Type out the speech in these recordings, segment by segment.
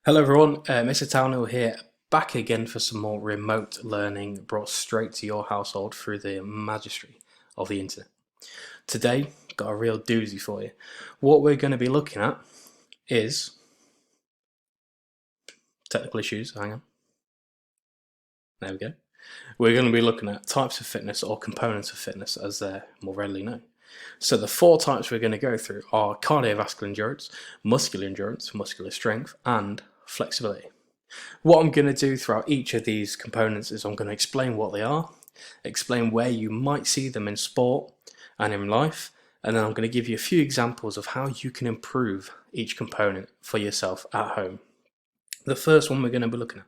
Hello everyone, Mr. Townhill here, back again for some more remote learning brought straight to your household through the magistry of the internet. Today, got a real doozy for you. What we're going to be looking at is technical issues. Hang on. There we go. We're going to be looking at types of fitness or components of fitness as they're more readily known. So the four types we're going to go through are cardiovascular endurance, muscular strength, and flexibility. What I'm going to do throughout each of these components is I'm going to explain what they are, explain where you might see them in sport and in life, and then I'm going to give you a few examples of how you can improve each component for yourself at home. The first one we're going to be looking at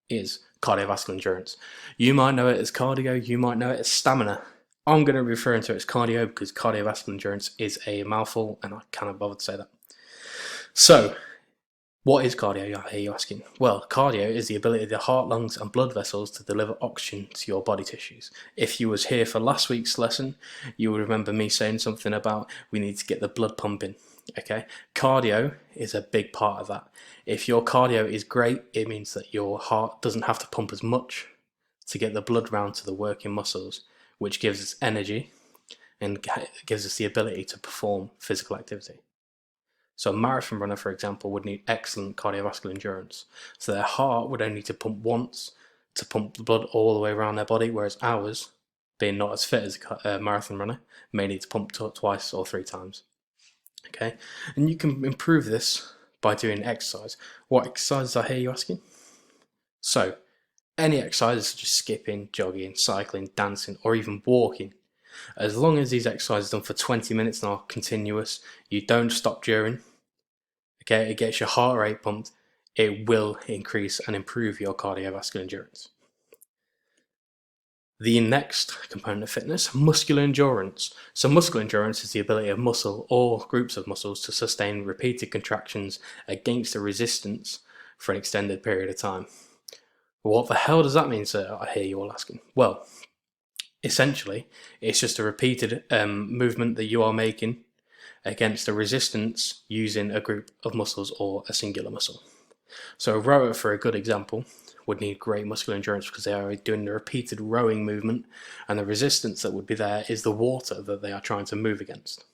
is cardiovascular endurance. You might know it as cardio, you might know it as stamina. I'm going to be referring to it as cardio because cardiovascular endurance is a mouthful and I cannot bother to say that. So, what is cardio, I hear you asking? Well, cardio is the ability of the heart, lungs and blood vessels to deliver oxygen to your body tissues. If you was here for last week's lesson, you would remember me saying something about we need to get the blood pumping. Okay, cardio is a big part of that. If your cardio is great, it means that your heart doesn't have to pump as much to get the blood round to the working muscles, which gives us energy and gives us the ability to perform physical activity. So a marathon runner, for example, would need excellent cardiovascular endurance. So their heart would only need to pump once to pump the blood all the way around their body, whereas ours, being not as fit as a marathon runner, may need to pump twice or three times. Okay, and you can improve this by doing exercise. What exercises I hear you asking? So, any exercises such as skipping, jogging, cycling, dancing, or even walking. As long as these exercises are done for 20 minutes and are continuous, you don't stop during, okay, it gets your heart rate pumped, it will increase and improve your cardiovascular endurance. The next component of fitness, muscular endurance. So muscular endurance is the ability of muscle or groups of muscles to sustain repeated contractions against a resistance for an extended period of time. What the hell does that mean, sir? I hear you all asking. Well, essentially, it's just a repeated movement that you are making against a resistance using a group of muscles or a singular muscle. So a rower, for a good example, would need great muscular endurance because they are doing the repeated rowing movement, and the resistance that would be there is the water that they are trying to move against.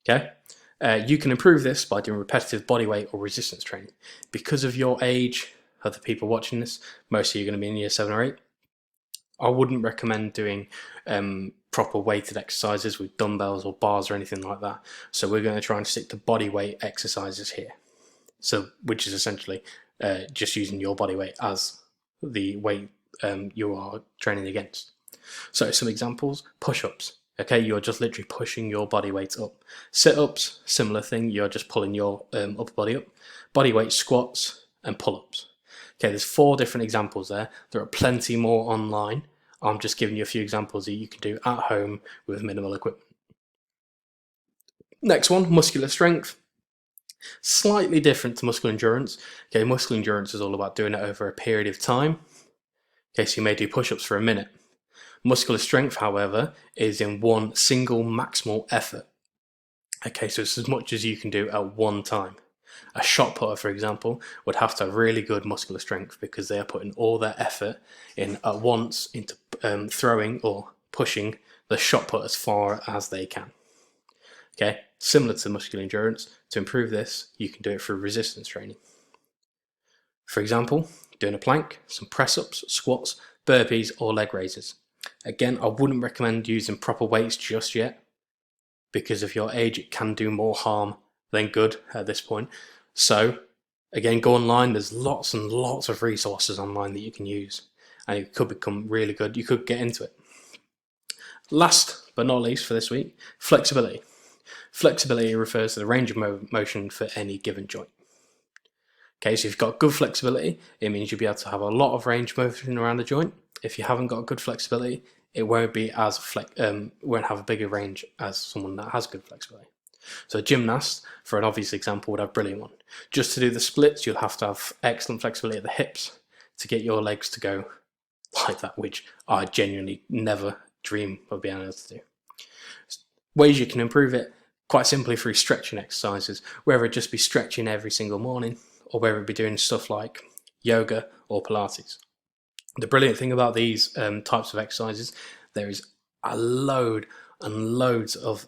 Okay? You can improve this by doing repetitive body weight or resistance training. Because of your age, of the people watching this, most of you are going to be in year 7 or 8, I wouldn't recommend doing proper weighted exercises with dumbbells or bars or anything like that. So we're going to try and stick to body weight exercises here. So, which is essentially just using your body weight as the weight you are training against. So some examples, push-ups. Okay, you're just literally pushing your body weight up. Sit-ups, similar thing, you're just pulling your upper body up. Body weight squats and pull-ups. Okay, there's 4 different examples there. There are plenty more online. I'm just giving you a few examples that you can do at home with minimal equipment. Next one, muscular strength. Slightly different to muscular endurance. Okay, muscular endurance is all about doing it over a period of time. Okay, so you may do push-ups for a minute. Muscular strength, however, is in one single maximal effort. Okay, so it's as much as you can do at one time. A shot putter, for example, would have to have really good muscular strength because they are putting all their effort in at once into throwing or pushing the shot put as far as they can. Okay, similar to muscular endurance, to improve this, you can do it through resistance training. For example, doing a plank, some press-ups, squats, burpees, or leg raises. Again, I wouldn't recommend using proper weights just yet because of your age, it can do more harm than good at this point. So, again, go online. There's lots and lots of resources online that you can use, and it could become really good. You could get into it. Last but not least for this week, flexibility. Flexibility refers to the range of motion for any given joint. Okay, so if you've got good flexibility, it means you'll be able to have a lot of range of motion around the joint. If you haven't got good flexibility, it won't be as won't have a bigger range as someone that has good flexibility. So a gymnast, for an obvious example, would have a brilliant one. Just to do the splits, you'll have to have excellent flexibility at the hips to get your legs to go like that, which I genuinely never dream of being able to do. Ways you can improve it, quite simply through stretching exercises, whether it just be stretching every single morning or whether it be doing stuff like yoga or Pilates. The brilliant thing about these types of exercises, there is a load and loads of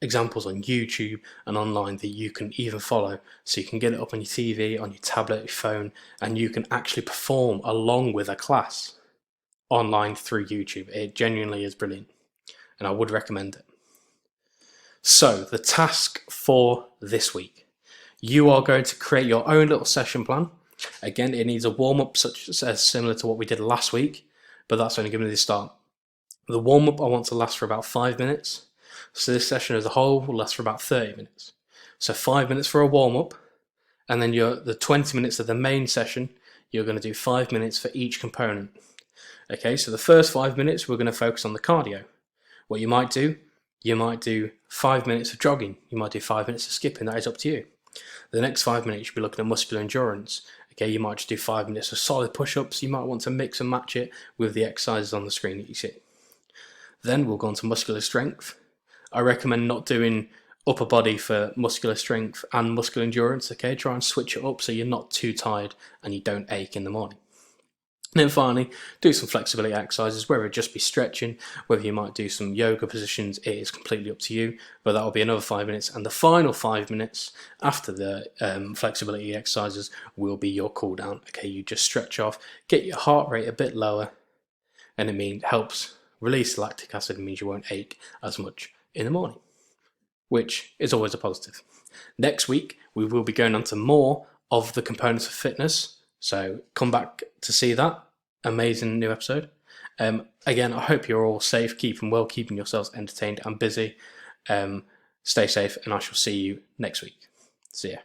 examples on YouTube and online that you can even follow. So you can get it up on your TV, on your tablet, your phone, and you can actually perform along with a class online through YouTube. It genuinely is brilliant, and I would recommend it. So the task for this week, you are going to create your own little session plan. Again, it needs a warm-up such as similar to what we did last week, but that's only giving it a start. The warm-up I want to last for about 5 minutes. So this session as a whole will last for about 30 minutes. So 5 minutes for a warm-up, and then the 20 minutes of the main session, you're going to do 5 minutes for each component. Okay, so the first 5 minutes we're going to focus on the cardio. What you might do 5 minutes of jogging, you might do 5 minutes of skipping, that is up to you. The next 5 minutes you'll be looking at muscular endurance. Okay, you might just do 5 minutes of solid push-ups, you might want to mix and match it with the exercises on the screen that you see. Then we'll go on to muscular strength. I recommend not doing upper body for muscular strength and muscular endurance, okay? Try and switch it up so you're not too tired and you don't ache in the morning. And then finally, do some flexibility exercises, whether it just be stretching, whether you might do some yoga positions, it is completely up to you, but that'll be another 5 minutes. And the final 5 minutes after the flexibility exercises will be your cool down. Okay, you just stretch off, get your heart rate a bit lower, and it helps release lactic acid, and means you won't ache as much in the morning, which is always a positive. Next week, we will be going on to more of the components of fitness, so come back to see that amazing new episode. Again, I hope you're all safe, keeping well, keeping yourselves entertained and busy. Stay safe, and I shall see you next week. See ya.